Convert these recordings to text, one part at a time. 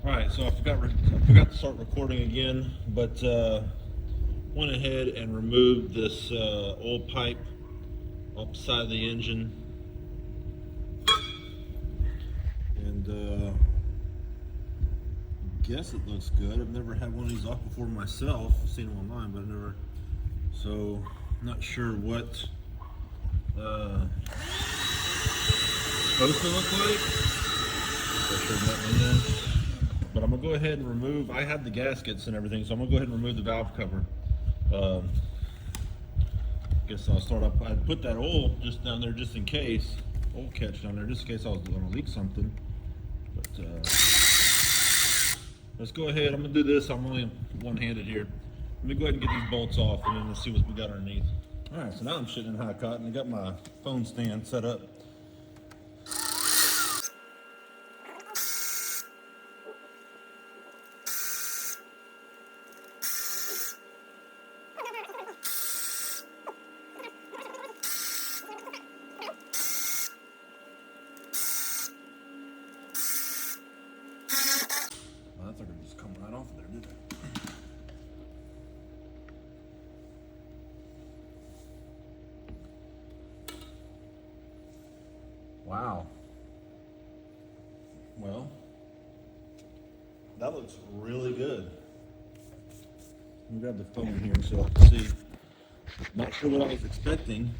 All right, so I forgot to start recording again, but went ahead and removed this oil pipe off the side of the engine, and guess it looks good. I've never had one of these off before myself. I've seen them online, but I've never. So not sure what it's supposed to look like. But I'm gonna go ahead and remove. I have the gaskets and everything, so I'm gonna go ahead and remove the valve cover. Guess I'll start up. I put that oil just down there just in case, oil catch down there just in case I was gonna leak something. But let's go ahead. I'm gonna do this. I'm only one-handed here. Let me go ahead and get these bolts off, and then let's see what we got underneath. All right, so now I'm sitting in high cotton. I got my phone stand set up. I thought it just come right off there, didn't it? Wow. Well, that looks really good. Let me grab the phone here so I can see. Not sure what I was expecting,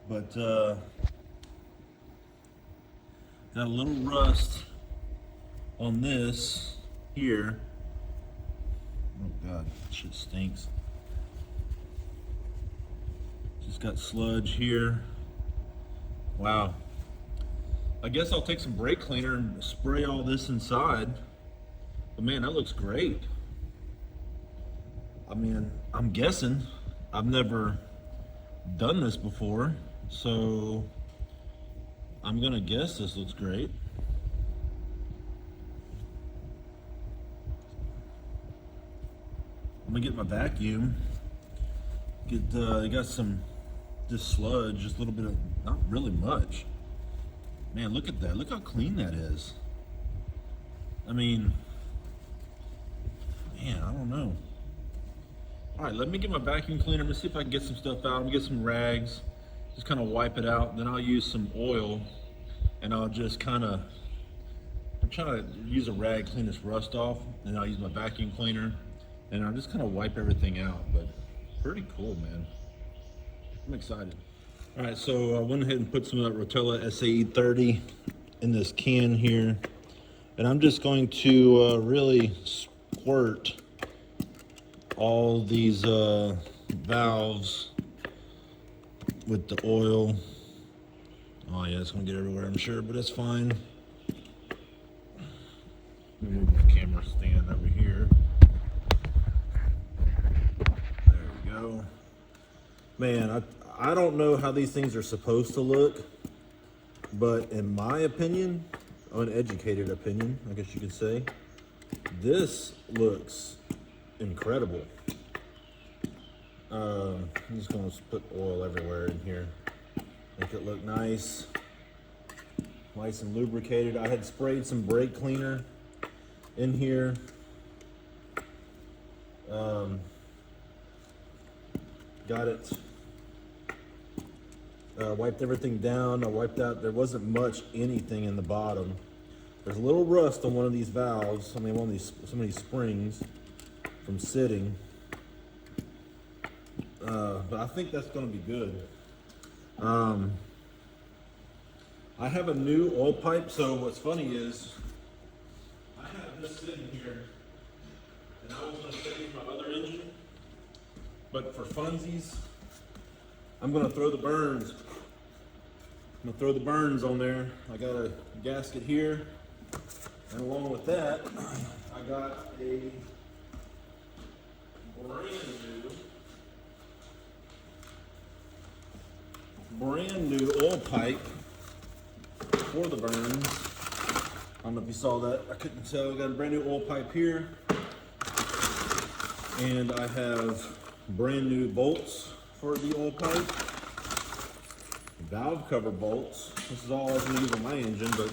but got a little rust on this here. Oh God, shit stinks. Just got sludge here. Wow. I guess I'll take some brake cleaner and spray all this inside. But man, that looks great. I mean, I'm guessing. I've never done this before, so I'm gonna guess this looks great. I'm gonna get my vacuum. I got some just sludge, just a little bit of, not really much. Man, look at that. Look how clean that is. I mean, man, I don't know. All right, let me get my vacuum cleaner. Let me see if I can get some stuff out. I'm gonna get some rags, just kind of wipe it out. Then I'll use some oil, and I'll just kind of, I'm trying to use a rag, clean this rust off, and I'll use my vacuum cleaner, and I'll just kind of wipe everything out. But pretty cool, man. I'm excited. All right, so I went ahead and put some of that Rotella SAE 30 in this can here, and I'm just going to really squirt all these valves with the oil. Oh yeah, it's gonna get everywhere, I'm sure, but it's fine. Let me move the camera stand over here. There we go. Man, I don't know how these things are supposed to look, but in my opinion, uneducated opinion, I guess you could say, this looks incredible. I'm just gonna put oil everywhere in here, make it look nice and lubricated. I had sprayed some brake cleaner in here. Got it. Wiped everything down. I wiped out, there wasn't much anything in the bottom. There's a little rust on one of these valves. I mean, some of these springs from sitting. But I think that's going to be good. I have a new oil pipe. So what's funny is I have this sitting here, and I was going to save my other engine, but for funsies, I'm going to throw the burns. I'm going to throw the burns on there. I got a gasket here, and along with that, I got a brand new oil pipe for the burns. I don't know if you saw that. I couldn't tell. I got a brand new oil pipe here, and I have brand new bolts for the oil pipe, valve cover bolts. This is all I can use on my engine, but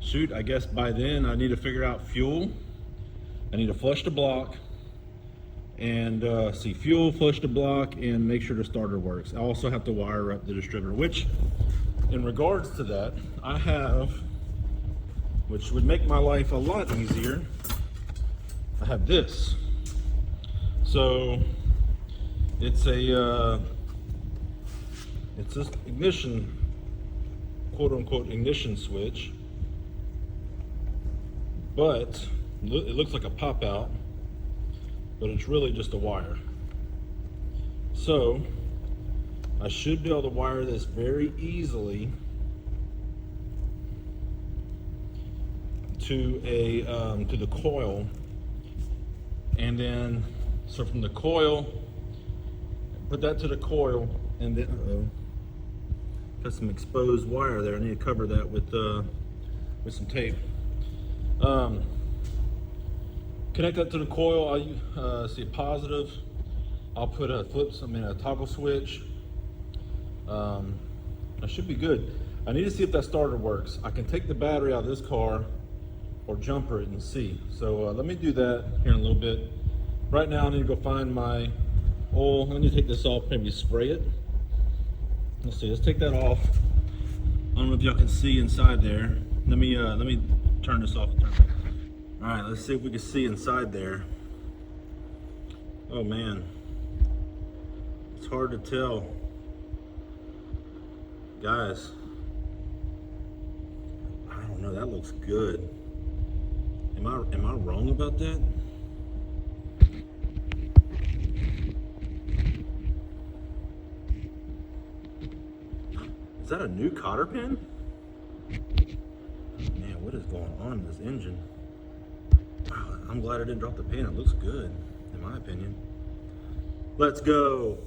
shoot, I guess by then I need to figure out fuel. I need to flush the block and see fuel, flush the block, and make sure the starter works. I also have to wire up the distributor, which in regards to that, I have, which would make my life a lot easier, I have this. So it's this ignition, quote unquote ignition switch, but it looks like a pop out, but it's really just a wire. So I should be able to wire this very easily to the coil, and then so from the coil, put that to the coil, and then got some exposed wire there. I need to cover that with some tape. Connect that to the coil. I see a positive. I'll put a toggle switch. I should be good. I need to see if that starter works. I can take the battery out of this car or jumper it and see. So let me do that here in a little bit. Right now I need to go find my oil. Let me take this off, maybe spray it. Let's see, let's take that off. I don't know if y'all can see inside there. Let me turn this off. All right, let's see if we can see inside there. Oh man, it's hard to tell. Guys, I don't know, that looks good. Am I wrong about that? Is that a new cotter pin? Man, what is going on in this engine? Wow, I'm glad I didn't drop the pin. It looks good, in my opinion. Let's go.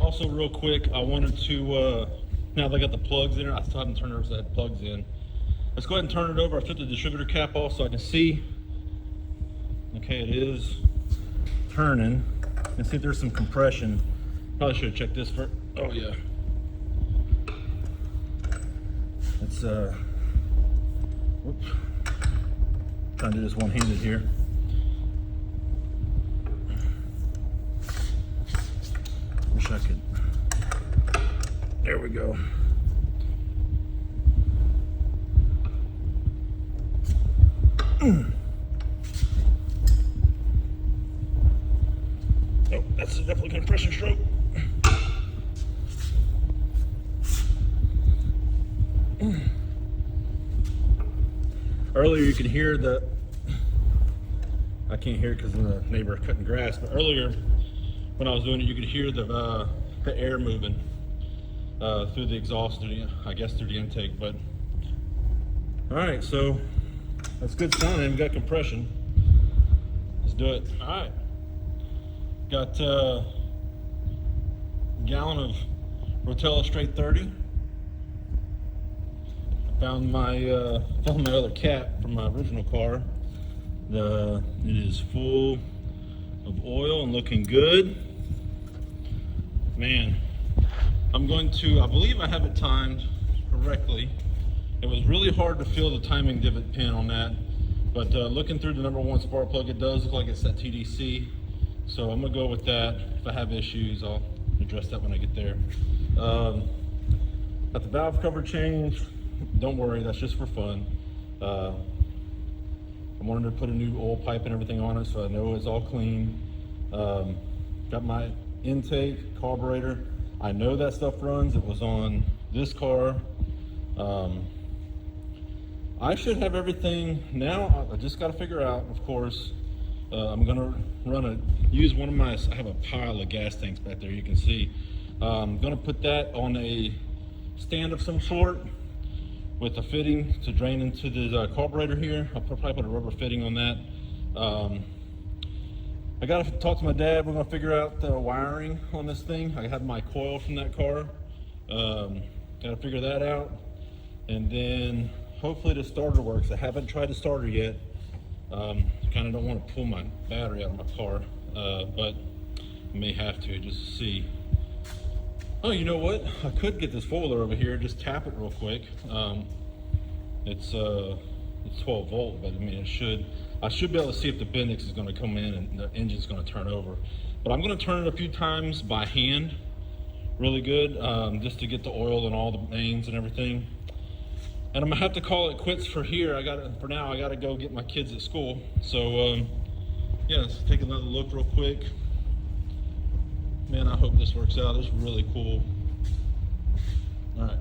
Also, real quick, I wanted to, now that I got the plugs in there, I still haven't turned it over so I had plugs in. Let's go ahead and turn it over. I took the distributor cap off so I can see. Okay, it is turning. Let's see if there's some compression. Probably should have checked this first. Oh yeah. Let's, whoops. Trying to do this one-handed here. Wish I could. There we go. Oh, that's definitely a compression stroke. Earlier you could hear the, I can't hear it because the neighbor cutting grass, but earlier when I was doing it, you could hear the air moving through the exhaust, I guess through the intake. But all right, so that's good sounding. We got compression. Let's do it. All right, got a gallon of Rotella straight 30. I found my other cap from my original car. It is full of oil and looking good. Man, I believe I have it timed correctly. It was really hard to feel the timing divot pin on that, but looking through the #1 spark plug, it does look like it's set TDC. So I'm gonna go with that. If I have issues, I'll address that when I get there. Got the valve cover changed. Don't worry, that's just for fun. I wanted to put a new oil pipe and everything on it so I know it's all clean. Got my intake, carburetor. I know that stuff runs. It was on this car. I should have everything now. I just got to figure out, of course, I'm gonna use one of my, I have a pile of gas tanks back there, you can see. I'm gonna put that on a stand of some sort with a fitting to drain into the carburetor here. I'll probably put a rubber fitting on that. I gotta talk to my dad. We're gonna figure out the wiring on this thing. I have my coil from that car. Gotta figure that out. And then hopefully the starter works. I haven't tried the starter yet. Kind of don't want to pull my battery out of my car, but I may have to just to see. Oh, you know what? I could get this foiler over here, just tap it real quick. It's 12 volt, but I mean, I should be able to see if the Bendix is going to come in and the engine's going to turn over. But I'm going to turn it a few times by hand, really good, just to get the oil and all the mains and everything. And I'm gonna have to call it quits for here. For now, I gotta go get my kids at school. So yeah, let's take another look real quick. Man, I hope this works out. It's really cool. All right.